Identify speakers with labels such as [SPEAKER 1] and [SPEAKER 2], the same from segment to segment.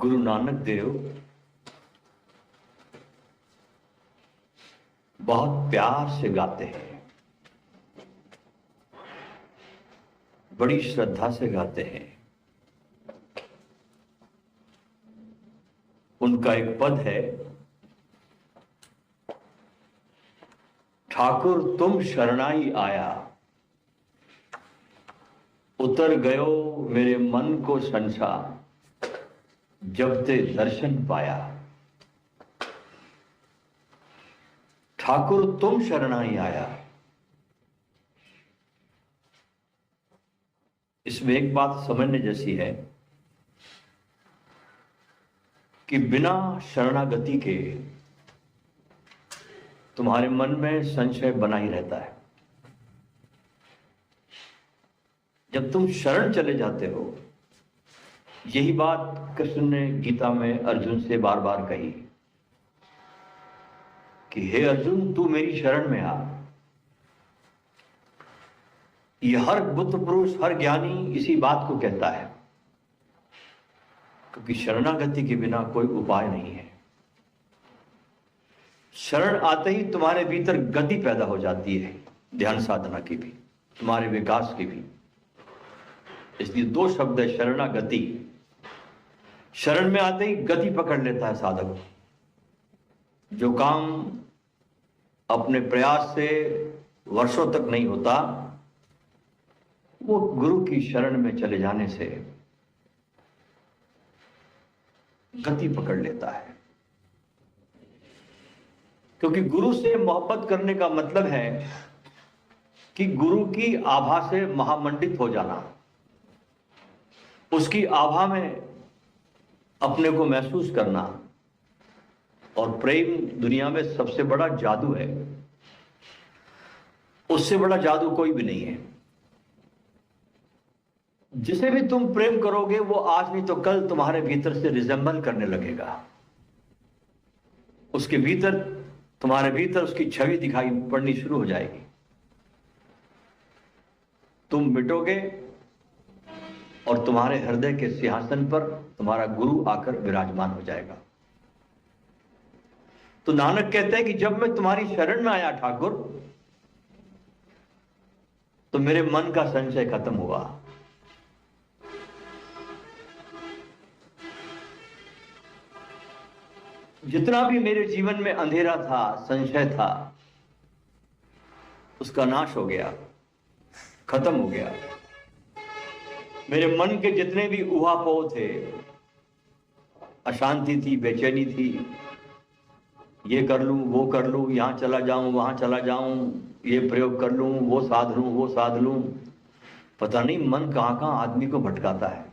[SPEAKER 1] गुरु नानक देव बहुत प्यार से गाते हैं, बड़ी श्रद्धा से गाते हैं। उनका एक पद है, ठाकुर तुम शरणाई आया, उतर गयो मेरे मन को संसा, जब ते दर्शन पाया। ठाकुर तुम शरणाई आया। इसमें एक बात समझने जैसी है कि बिना शरणागति के तुम्हारे मन में संशय बना ही रहता है। जब तुम शरण चले जाते हो, यही बात कृष्ण ने गीता में अर्जुन से बार बार कही कि हे अर्जुन, तू मेरी शरण में आ। यह हर बुद्ध पुरुष, हर ज्ञानी इसी बात को कहता है, क्योंकि शरणागति के बिना कोई उपाय नहीं है। शरण आते ही तुम्हारे भीतर गति पैदा हो जाती है, ध्यान साधना की भी, तुम्हारे विकास की भी। इसलिए दो शब्द है, शरणागति। शरण में आते ही गति पकड़ लेता है साधक। जो काम अपने प्रयास से वर्षों तक नहीं होता, वो गुरु की शरण में चले जाने से गति पकड़ लेता है। क्योंकि गुरु से मोहब्बत करने का मतलब है कि गुरु की आभा से महामंडित हो जाना, उसकी आभा में अपने को महसूस करना। और प्रेम दुनिया में सबसे बड़ा जादू है, उससे बड़ा जादू कोई भी नहीं है। जिसे भी तुम प्रेम करोगे वो आज नहीं तो कल तुम्हारे भीतर से रिजेंबल करने लगेगा। उसके भीतर, तुम्हारे भीतर उसकी छवि दिखाई पड़नी शुरू हो जाएगी। तुम मिटोगे और तुम्हारे हृदय के सिंहासन पर तुम्हारा गुरु आकर विराजमान हो जाएगा। तो नानक कहते हैं कि जब मैं तुम्हारी शरण में आया ठाकुर, तो मेरे मन का संशय खत्म हुआ। जितना भी मेरे जीवन में अंधेरा था, संशय था, उसका नाश हो गया, खत्म हो गया। मेरे मन के जितने भी उहापोह थे, अशांति थी, बेचैनी थी, ये कर लूं, वो कर लूं, यहां चला जाऊं, वहां चला जाऊं, ये प्रयोग कर लूं, वो साध लूं, वो साध लूं, पता नहीं मन कहां कहां आदमी को भटकाता है।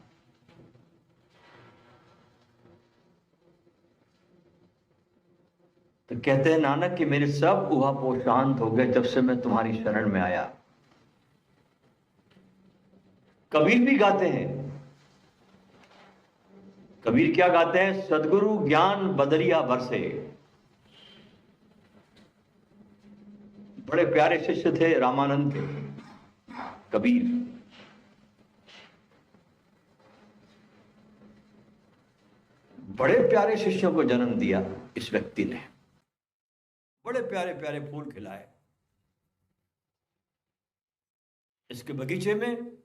[SPEAKER 1] तो कहते हैं नानक कि मेरे सब उहापोह शांत हो गए जब से मैं तुम्हारी शरण में आया। कबीर भी गाते हैं। कबीर क्या गाते हैं? सदगुरु ज्ञान बदरिया बरसे। बड़े प्यारे शिष्य थे रामानंद के, कबीर। बड़े प्यारे शिष्यों को जन्म दिया इस व्यक्ति ने, बड़े प्यारे प्यारे फूल खिलाए। इसके बगीचे में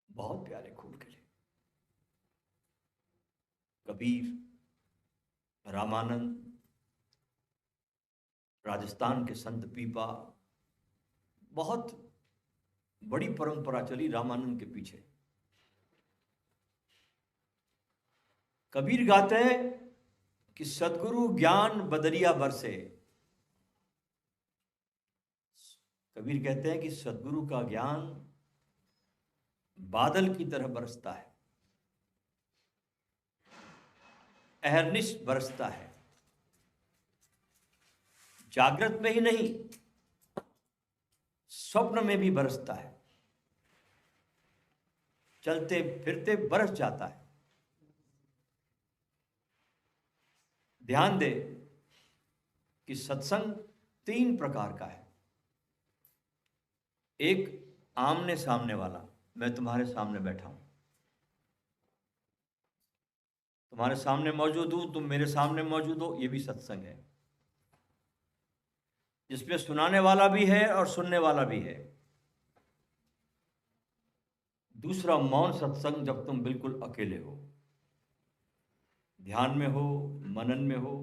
[SPEAKER 1] बहुत प्यारे फूल खिले। कबीर, रामानंद, राजस्थान के संत पीपा, बहुत बड़ी परंपरा चली रामानंद के पीछे। कबीर गाते हैं कि सदगुरु ज्ञान बदरिया बरसे। कबीर कहते हैं कि सदगुरु का ज्ञान बादल की तरह बरसता है, अहर्निश बरसता है। जागृत में ही नहीं, स्वप्न में भी बरसता है, चलते फिरते बरस जाता है। ध्यान दे कि सत्संग तीन प्रकार का है। एक आमने सामने वाला, मैं तुम्हारे सामने बैठा हूं, तुम्हारे सामने मौजूद हूं, तुम मेरे सामने मौजूद हो, ये भी सत्संग है, जिसमें सुनाने वाला भी है और सुनने वाला भी है। दूसरा मौन सत्संग, जब तुम बिल्कुल अकेले हो, ध्यान में हो, मनन में हो,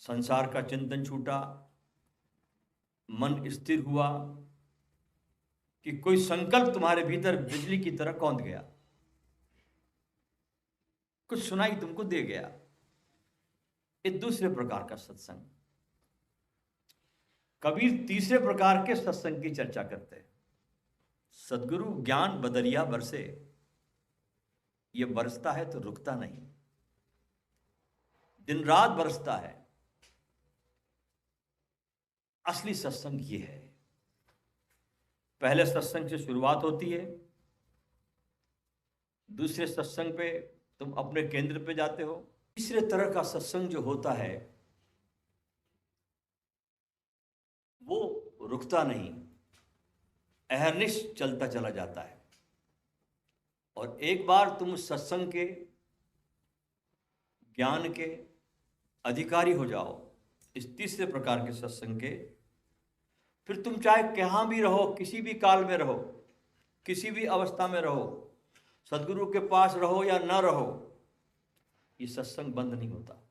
[SPEAKER 1] संसार का चिंतन छूटा, मन स्थिर हुआ कि कोई संकल्प तुम्हारे भीतर बिजली की तरह कौंध गया, कुछ सुनाई तुमको दे गया। ये दूसरे प्रकार का सत्संग। कबीर तीसरे प्रकार के सत्संग की चर्चा करते हैं। सदगुरु ज्ञान बदरिया बरसे, ये बरसता है तो रुकता नहीं, दिन रात बरसता है। असली सत्संग ये है। पहले सत्संग से शुरुआत होती है, दूसरे सत्संग पे तुम अपने केंद्र पे जाते हो, तीसरे तरह का सत्संग जो होता है वो रुकता नहीं, अहर्निश चलता चला जाता है। और एक बार तुम उस सत्संग के ज्ञान के अधिकारी हो जाओ, इस तीसरे प्रकार के सत्संग के, फिर तुम चाहे कहाँ भी रहो, किसी भी काल में रहो, किसी भी अवस्था में रहो, सदगुरु के पास रहो या न रहो, ये सत्संग बंद नहीं होता,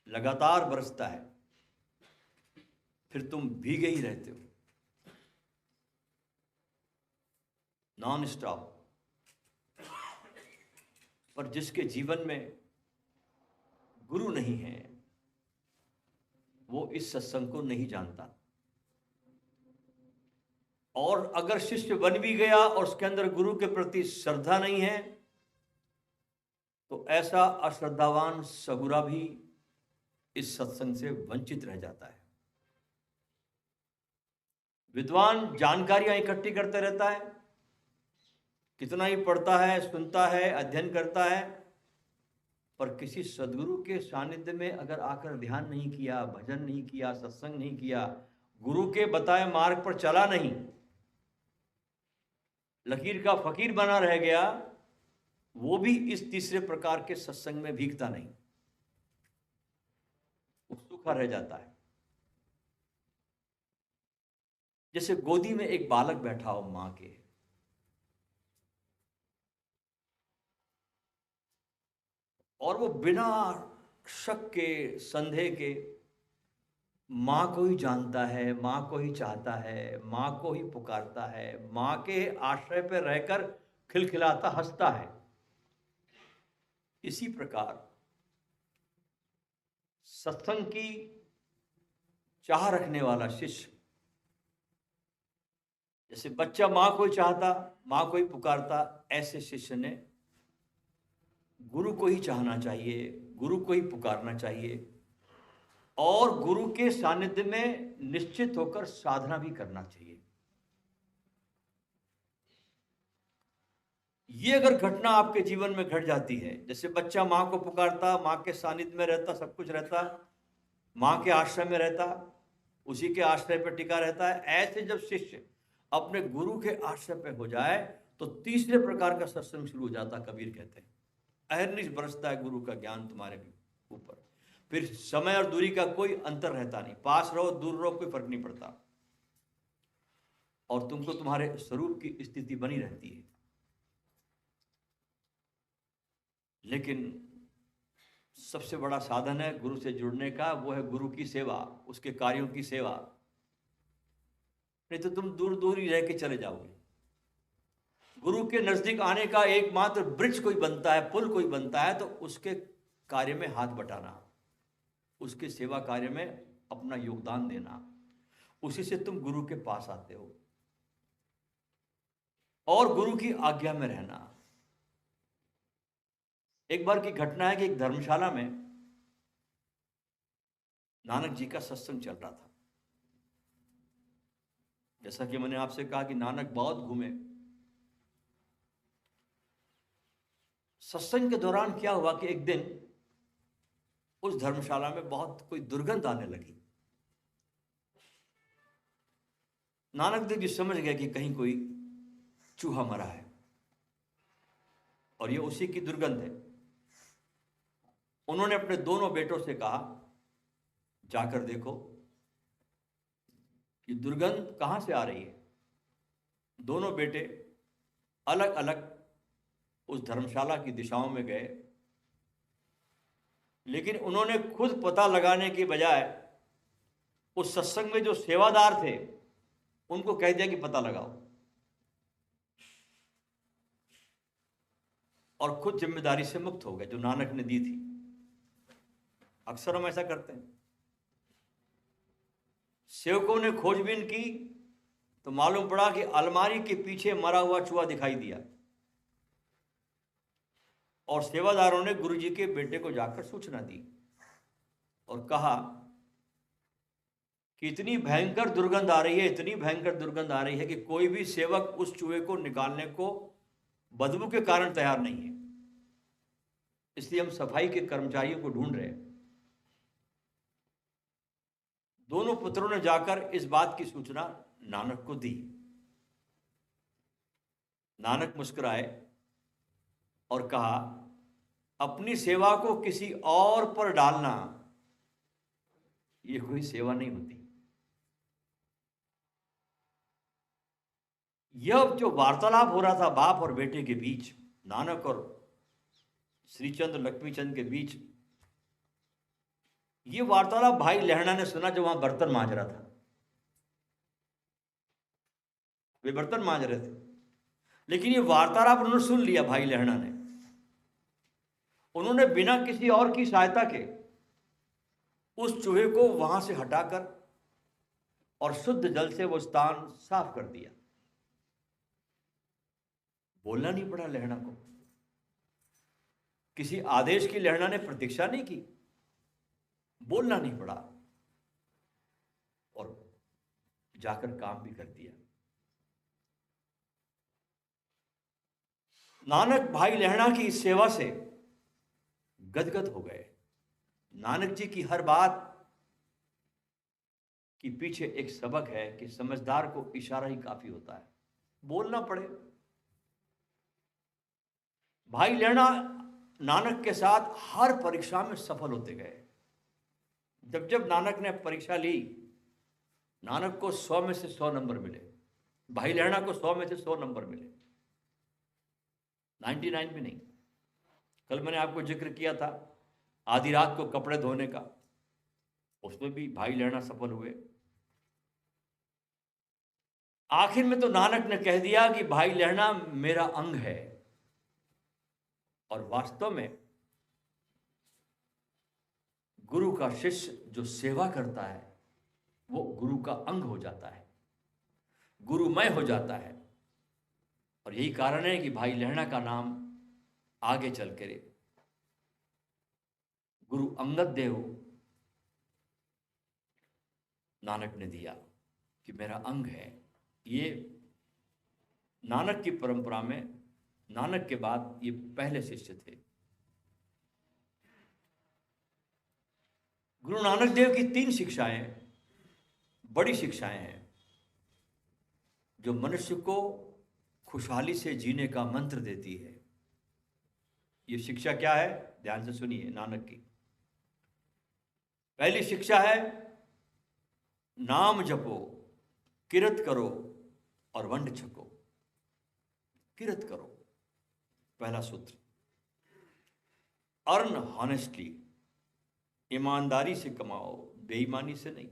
[SPEAKER 1] लगातार बरसता है। फिर तुम भीगे ही रहते हो, नॉन स्टॉप। पर जिसके जीवन में गुरु नहीं है, वो इस सत्संग को नहीं जानता। और अगर शिष्य बन भी गया और उसके अंदर गुरु के प्रति श्रद्धा नहीं है, तो ऐसा अश्रद्धावान सगुरा भी इस सत्संग से वंचित रह जाता है। विद्वान जानकारियां इकट्ठी करते रहता है, कितना ही पढ़ता है, सुनता है, अध्ययन करता है, पर किसी सदगुरु के सानिध्य में अगर आकर ध्यान नहीं किया, भजन नहीं किया, सत्संग नहीं किया, गुरु के बताए मार्ग पर चला नहीं, लकीर का फकीर बना रह गया, वो भी इस तीसरे प्रकार के सत्संग में भीगता नहीं, वो सूखा रह जाता है। जैसे गोदी में एक बालक बैठा हो मां के, और वो बिना शक के, संदेह के मां को ही जानता है, मां को ही चाहता है, मां को ही पुकारता है, मां के आश्रय पर रहकर खिलखिलाता हंसता है। इसी प्रकार सत्संग की चाह रखने वाला शिष्य, जैसे बच्चा मां को ही चाहता, मां को ही पुकारता, ऐसे शिष्य ने गुरु को ही चाहना चाहिए, गुरु को ही पुकारना चाहिए, और गुरु के सानिध्य में निश्चित होकर साधना भी करना चाहिए। ये अगर घटना आपके जीवन में घट जाती है, जैसे बच्चा मां को पुकारता, मां के सानिध्य में रहता, सब कुछ रहता, मां के आश्रय में रहता, उसी के आश्रय पर टिका रहता है, ऐसे जब शिष्य अपने गुरु के आश्रय पर हो जाए तो तीसरे प्रकार का सत्संग शुरू हो जाता। कबीर कहते हैं, अहर्निश बरसता है गुरु का ज्ञान तुम्हारे ऊपर, फिर समय और दूरी का कोई अंतर रहता नहीं, पास रहो दूर रहो कोई फर्क नहीं पड़ता, और तुमको तुम्हारे स्वरूप की स्थिति बनी रहती है। लेकिन सबसे बड़ा साधन है गुरु से जुड़ने का, वो है गुरु की सेवा, उसके कार्यों की सेवा। नहीं तो तुम दूर दूर ही रह के चले जाओगे। गुरु के नजदीक आने का एकमात्र ब्रिज कोई बनता है, पुल कोई बनता है, तो उसके कार्य में हाथ बटाना, उसके सेवा कार्य में अपना योगदान देना, उसी से तुम गुरु के पास आते हो, और गुरु की आज्ञा में रहना। एक बार की घटना है कि एक धर्मशाला में नानक जी का सत्संग चल रहा था। जैसा कि मैंने आपसे कहा कि नानक बहुत घूमे। सत्संग के दौरान क्या हुआ कि एक दिन उस धर्मशाला में बहुत कोई दुर्गंध आने लगी। नानक देव जी समझ गए कि कहीं कोई चूहा मरा है, और ये उसी की दुर्गंध है। उन्होंने अपने दोनों बेटों से कहा, जाकर देखो कि दुर्गंध कहां से आ रही है। दोनों बेटे अलग अलग उस धर्मशाला की दिशाओं में गए, लेकिन उन्होंने खुद पता लगाने की बजाय उस सत्संग में जो सेवादार थे उनको कह दिया कि पता लगाओ, और खुद जिम्मेदारी से मुक्त हो गए जो नानक ने दी थी। अक्सर हम ऐसा करते हैं। सेवकों ने खोजबीन की तो मालूम पड़ा कि अलमारी के पीछे मरा हुआ चूहा दिखाई दिया, और सेवादारों ने गुरुजी के बेटे को जाकर सूचना दी और कहा कि इतनी भयंकर दुर्गंध आ रही है, इतनी भयंकर दुर्गंध आ रही है कि कोई भी सेवक उस चूहे को निकालने को बदबू के कारण तैयार नहीं है। इसलिए हम सफाई के कर्मचारियों को ढूंढ रहे हैं। दोनों पुत्रों ने जाकर इस बात की सूचना नानक को दी। नानक मुस्कुराए और कहा, अपनी सेवा को किसी और पर डालना ये कोई सेवा नहीं होती। यह जो वार्तालाप हो रहा था बाप और बेटे के बीच, नानक और श्रीचंद लक्ष्मीचंद के बीच, ये वार्तालाप भाई लहणा ने सुना जो वहां बर्तन मांज रहा था। वे बर्तन मांज रहे थे, लेकिन ये वार्तालाप उन्होंने सुन लिया भाई लहणा ने। उन्होंने बिना किसी और की सहायता के उस चूहे को वहां से हटाकर और शुद्ध जल से वो स्थान साफ कर दिया। बोलना नहीं पड़ा लहणा को, किसी आदेश की लहणा ने प्रतीक्षा नहीं की, बोलना नहीं पड़ा और जाकर काम भी कर दिया। नानक भाई लहणा की इस सेवा से गदगद हो गए। नानक जी की हर बात के पीछे एक सबक है कि समझदार को इशारा ही काफी होता है, बोलना पड़े। भाई लहणा नानक के साथ हर परीक्षा में सफल होते गए। जब जब नानक ने परीक्षा ली, नानक को 100 में से 100 नंबर मिले, भाई लहणा को 100 में से 100 नंबर मिले, 99 भी नहीं। कल मैंने आपको जिक्र किया था आधी रात को कपड़े धोने का, उसमें भी भाई लहणा सफल हुए। आखिर में तो नानक ने कह दिया कि भाई लहणा मेरा अंग है, और वास्तव में गुरु का शिष्य जो सेवा करता है वो गुरु का अंग हो जाता है, गुरुमय हो जाता है। और यही कारण है कि भाई लहणा का नाम आगे चल कर गुरु अंगद देव नानक ने दिया कि मेरा अंग है। ये नानक की परंपरा में नानक के बाद ये पहले शिष्य थे। गुरु नानक देव की 3 शिक्षाएं बड़ी शिक्षाएं हैं जो मनुष्य को खुशहाली से जीने का मंत्र देती है। ये शिक्षा क्या है, ध्यान से सुनिए नानक की। पहली शिक्षा है, नाम जपो, किरत करो और वंड छको। किरत करो, पहला सूत्र। अर्न हॉनेस्टली, ईमानदारी से कमाओ, बेईमानी से नहीं।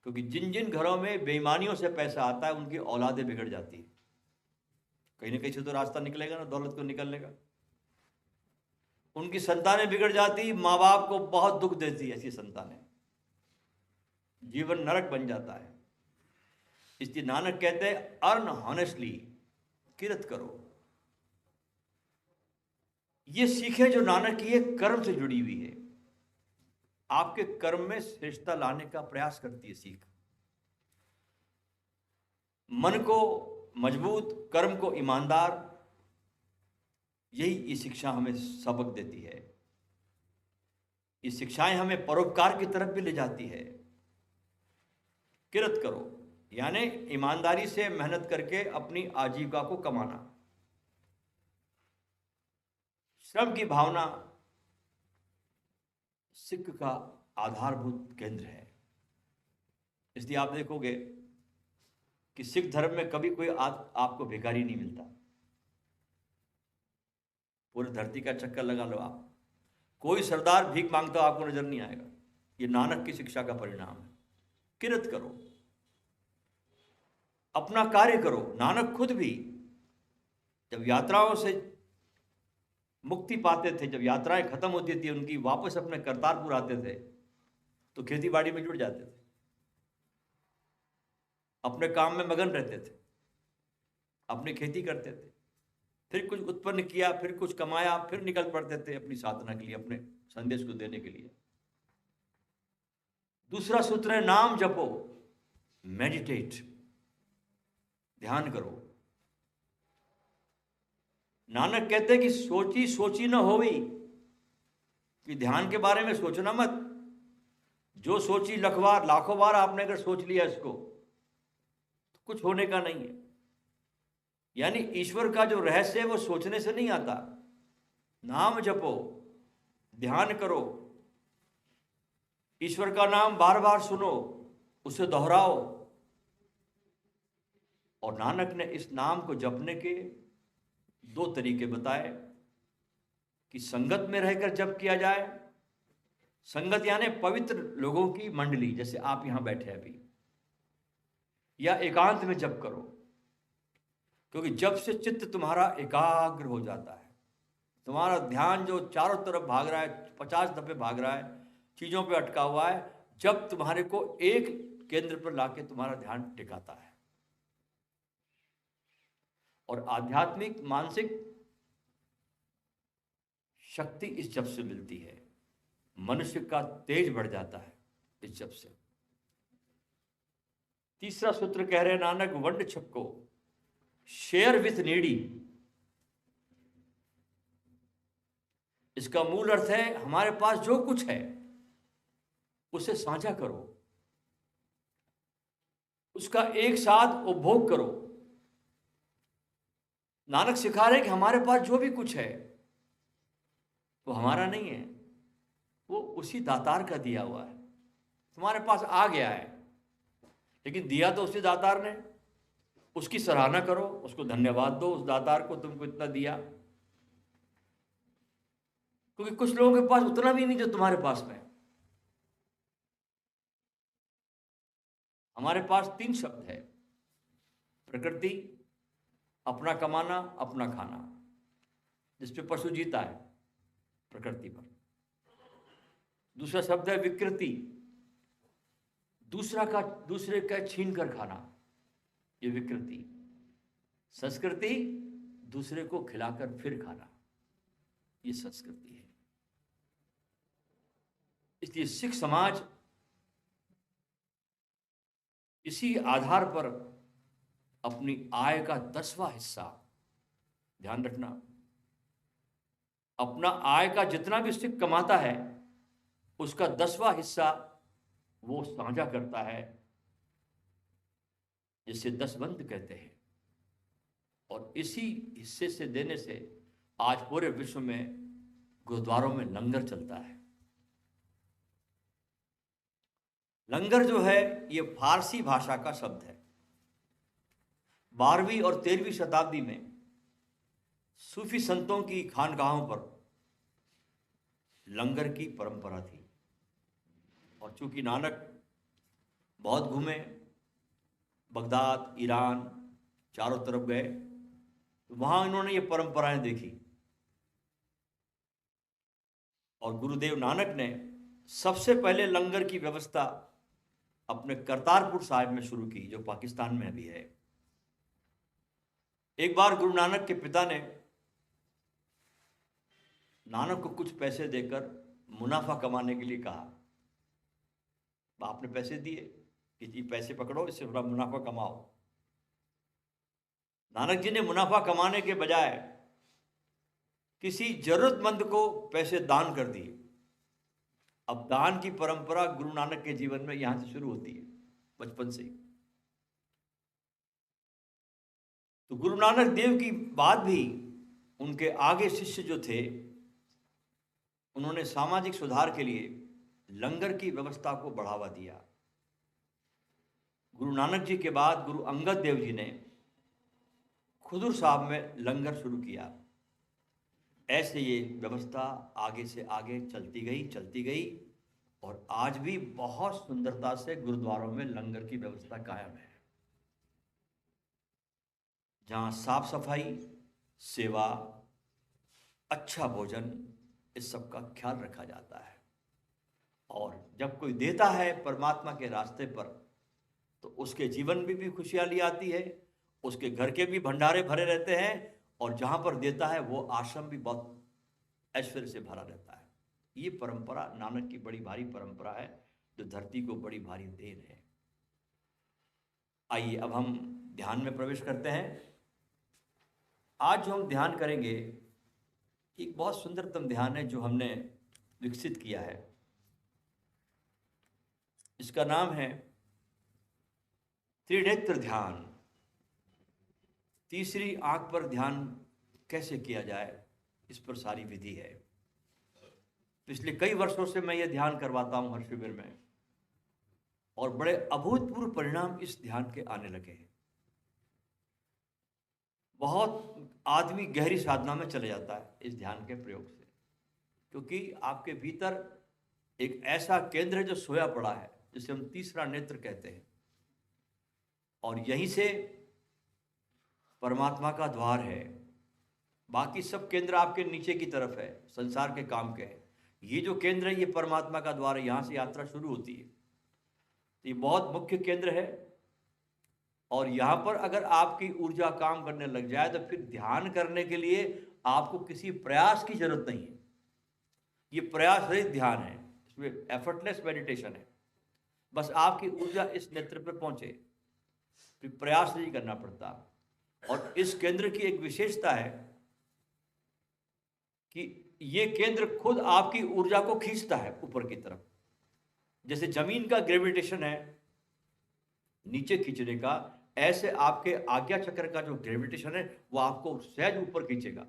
[SPEAKER 1] क्योंकि जिन जिन घरों में बेईमानियों से पैसा आता है उनकी औलादें बिगड़ जाती है। कहीं ना कहीं से तो रास्ता निकलेगा ना दौलत को निकलने का। उनकी संतानें बिगड़ जाती, माँ बाप को बहुत दुख देती ऐसी संतानें, जीवन नरक बन जाता है। इसलिए नानक कहते हैं अर्न हॉनेस्टली, किरत करो। ये सीखे जो नानक की एक कर्म से जुड़ी हुई है, आपके कर्म में श्रेष्ठता लाने का प्रयास करती है सीख। मन को मजबूत, कर्म को ईमानदार, यही ये शिक्षा हमें सबक देती है। ये शिक्षाएं हमें परोपकार की तरफ भी ले जाती है। किरत करो यानी ईमानदारी से मेहनत करके अपनी आजीविका को कमाना, श्रम की भावना सिख का आधारभूत केंद्र है। इसलिए आप देखोगे कि सिख धर्म में कभी कोई आपको भिखारी नहीं मिलता। पूरी धरती का चक्कर लगा लो आप, कोई सरदार भीख मांगता आपको नजर नहीं आएगा। ये नानक की शिक्षा का परिणाम है। किरत करो, अपना कार्य करो। नानक खुद भी जब यात्राओं से मुक्ति पाते थे, जब यात्राएं खत्म होती थी उनकी, वापस अपने करतारपुर आते थे तो खेती बाड़ी में जुट जाते थे, अपने काम में मगन रहते थे, अपनी खेती करते थे, फिर कुछ उत्पन्न किया, फिर कुछ कमाया, फिर निकल पड़ते थे अपनी साधना के लिए, अपने संदेश को देने के लिए। दूसरा सूत्र है नाम जपो, मेडिटेट, ध्यान करो। नानक कहते हैं कि सोची सोची न होवी, कि ध्यान के बारे में सोचना मत। जो सोची लाखों बार आपने अगर सोच लिया इसको तो कुछ होने का नहीं है। यानी ईश्वर का जो रहस्य है वो सोचने से नहीं आता। नाम जपो, ध्यान करो, ईश्वर का नाम बार बार सुनो, उसे दोहराओ। और नानक ने इस नाम को जपने के 2 तरीके बताए कि संगत में रहकर जप किया जाए। संगत यानी पवित्र लोगों की मंडली, जैसे आप यहां बैठे अभी, या एकांत में जप करो, क्योंकि जब से चित्त तुम्हारा एकाग्र हो जाता है, तुम्हारा ध्यान जो चारों तरफ भाग रहा है, 50 दफे भाग रहा है, चीजों पे अटका हुआ है, जब तुम्हारे को एक केंद्र पर लाके तुम्हारा ध्यान टिकाता है। और आध्यात्मिक मानसिक शक्ति इस जप से मिलती है। मनुष्य का तेज बढ़ जाता है इस जप से। तीसरा सूत्र कह रहे हैं नानक, वंड छक्को, शेयर विथ नीडी। इसका मूल अर्थ है हमारे पास जो कुछ है उसे साझा करो, उसका एक साथ उपभोग करो। नानक सिखा रहे कि हमारे पास जो भी कुछ है वो हमारा नहीं है, वो उसी दातार का दिया हुआ है। तुम्हारे पास आ गया है, लेकिन दिया तो उसी दातार ने। उसकी सराहना करो, उसको धन्यवाद दो, उस दातार को तुमको इतना दिया। क्योंकि कुछ लोगों के पास उतना भी नहीं जो तुम्हारे पास में। हमारे पास 3 शब्द है, प्रकृति, अपना कमाना, अपना खाना, जिसपे पशु जीता है प्रकृति पर। दूसरा शब्द है विकृति, दूसरे का छीन कर खाना, ये विकृति। संस्कृति, दूसरे को खिलाकर फिर खाना, ये संस्कृति है। इसलिए सिख समाज इसी आधार पर अपनी आय का 10वां हिस्सा, ध्यान रखना, अपना आय का जितना भी सिख कमाता है उसका 10वां हिस्सा वो साझा करता है, जिसे दसवंध कहते हैं। और इसी हिस्से से देने से आज पूरे विश्व में गुरुद्वारों में लंगर चलता है। लंगर जो है ये फारसी भाषा का शब्द है। 12वीं और 13वीं शताब्दी में सूफी संतों की खानगाहों पर लंगर की परंपरा थी। और चूंकि नानक बहुत घूमे, बगदाद, ईरान, चारों तरफ गए, तो वहां इन्होंने ये परंपराएं देखी। और गुरुदेव नानक ने सबसे पहले लंगर की व्यवस्था अपने करतारपुर साहिब में शुरू की, जो पाकिस्तान में भी है। एक बार गुरु नानक के पिता ने नानक को कुछ पैसे देकर मुनाफा कमाने के लिए कहा। आपने पैसे दिए कि ये पैसे पकड़ो, इससे थोड़ा मुनाफा कमाओ। नानक जी ने मुनाफा कमाने के बजाय किसी जरूरतमंद को पैसे दान कर दिए। अब दान की परंपरा गुरु नानक के जीवन में यहां से शुरू होती है, बचपन से ही। तो गुरु नानक देव की बात भी उनके आगे शिष्य जो थे, उन्होंने सामाजिक सुधार के लिए लंगर की व्यवस्था को बढ़ावा दिया। गुरु नानक जी के बाद गुरु अंगद देव जी ने खुदूर साहब में लंगर शुरू किया। ऐसे ये व्यवस्था आगे से आगे चलती गई और आज भी बहुत सुंदरता से गुरुद्वारों में लंगर की व्यवस्था कायम है, जहाँ साफ सफाई, सेवा, अच्छा भोजन, इस सब का ख्याल रखा जाता है। और जब कोई देता है परमात्मा के रास्ते पर तो उसके जीवन में भी खुशहाली आती है, उसके घर के भी भंडारे भरे रहते हैं और जहाँ पर देता है वो आश्रम भी बहुत ऐश्वर्य से भरा रहता है। ये परंपरा नानक की बड़ी भारी परंपरा है जो धरती को बड़ी भारी देन है। आइए अब हम ध्यान में प्रवेश करते हैं। आज जो हम ध्यान करेंगे एक बहुत सुंदरतम ध्यान है जो हमने विकसित किया है। इसका नाम है त्रिनेत्र ध्यान। तीसरी आंख पर ध्यान कैसे किया जाए, इस पर सारी विधि है। पिछले कई वर्षों से मैं ये ध्यान करवाता हूँ हर शिविर में और बड़े अभूतपूर्व परिणाम इस ध्यान के आने लगे हैं। बहुत आदमी गहरी साधना में चले जाता है इस ध्यान के प्रयोग से, क्योंकि आपके भीतर एक ऐसा केंद्र है जो सोया पड़ा है, जिसे हम तीसरा नेत्र कहते हैं, और यहीं से परमात्मा का द्वार है। बाकी सब केंद्र आपके नीचे की तरफ है, संसार के काम के हैं। ये जो केंद्र है ये परमात्मा का द्वार है, यहाँ से यात्रा शुरू होती है। तो ये बहुत मुख्य केंद्र है और यहाँ पर अगर आपकी ऊर्जा काम करने लग जाए तो फिर ध्यान करने के लिए आपको किसी प्रयास की जरूरत नहीं है। ये प्रयास रहित ध्यान है, इसमें एफर्टलेस मेडिटेशन है। बस आपकी ऊर्जा इस नेत्र पर पहुंचे, फिर प्रयास नहीं करना पड़ता। और इस केंद्र की एक विशेषता है कि ये केंद्र खुद आपकी ऊर्जा को खींचता है ऊपर की तरफ। जैसे जमीन का ग्रेविटेशन है नीचे खींचने का, ऐसे आपके आज्ञा चक्र का जो ग्रेविटेशन है वो आपको सहज ऊपर खींचेगा।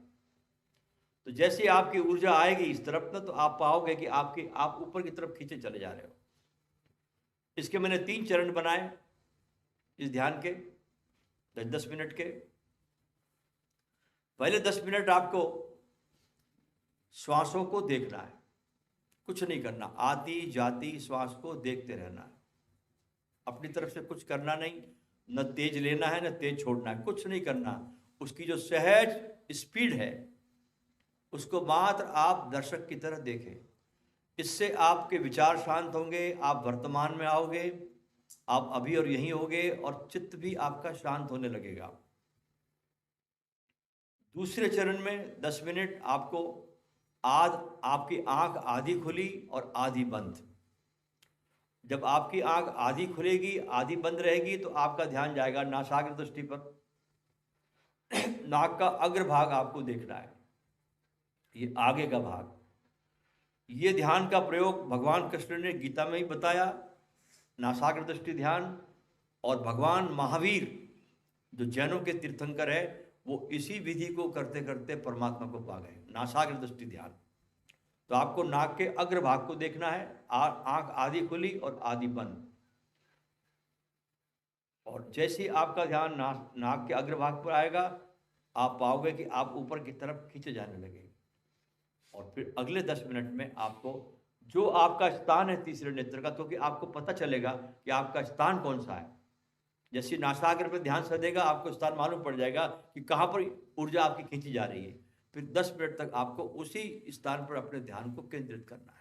[SPEAKER 1] तो जैसे आपकी ऊर्जा आएगी इस तरफ ना, तो आप पाओगे कि आप ऊपर की तरफ खींचे चले जा रहे हो। इसके मैंने 3 चरण बनाए इस ध्यान के, 10 मिनट के। पहले 10 मिनट आपको श्वासों को देखना है, कुछ नहीं करना, आती जाती श्वास को देखते रहना है। अपनी तरफ से कुछ करना नहीं, न तेज लेना है न तेज छोड़ना है, कुछ नहीं करना। उसकी जो सहज स्पीड है उसको मात्र आप दर्शक की तरह देखें। इससे आपके विचार शांत होंगे, आप वर्तमान में आओगे, आप अभी और यहीं होगे और चित्त भी आपका शांत होने लगेगा। दूसरे चरण में 10 मिनट आपको आपकी आंख आधी खुली और आधी बंद। जब आपकी आंख आधी खुलेगी आधी बंद रहेगी तो आपका ध्यान जाएगा नासाग्र दृष्टि पर। नाक का अग्रभाग आपको देखना है, ये आगे का भाग। ये ध्यान का प्रयोग भगवान कृष्ण ने गीता में ही बताया, नासाग्र दृष्टि ध्यान। और भगवान महावीर जो जैनों के तीर्थंकर है वो इसी विधि को करते करते परमात्मा को पा गए, नासाग्र दृष्टि ध्यान। तो आपको नाक के अग्रभाग को देखना है, आंख आधी खुली और आधी बंद। और जैसे ही आपका ध्यान नाक के अग्रभाग पर आएगा आप पाओगे कि आप ऊपर की तरफ खींचे जाने लगे। और फिर अगले 10 मिनट में आपको जो आपका स्थान है तीसरे नेत्र का, क्योंकि आपको पता चलेगा कि आपका स्थान कौन सा है। जैसे नासाग्र पर ध्यान सधेगा आपको स्थान मालूम पड़ जाएगा कि कहाँ पर ऊर्जा आपकी खींची जा रही है। फिर 10 मिनट तक आपको उसी स्थान पर अपने ध्यान को केंद्रित करना है।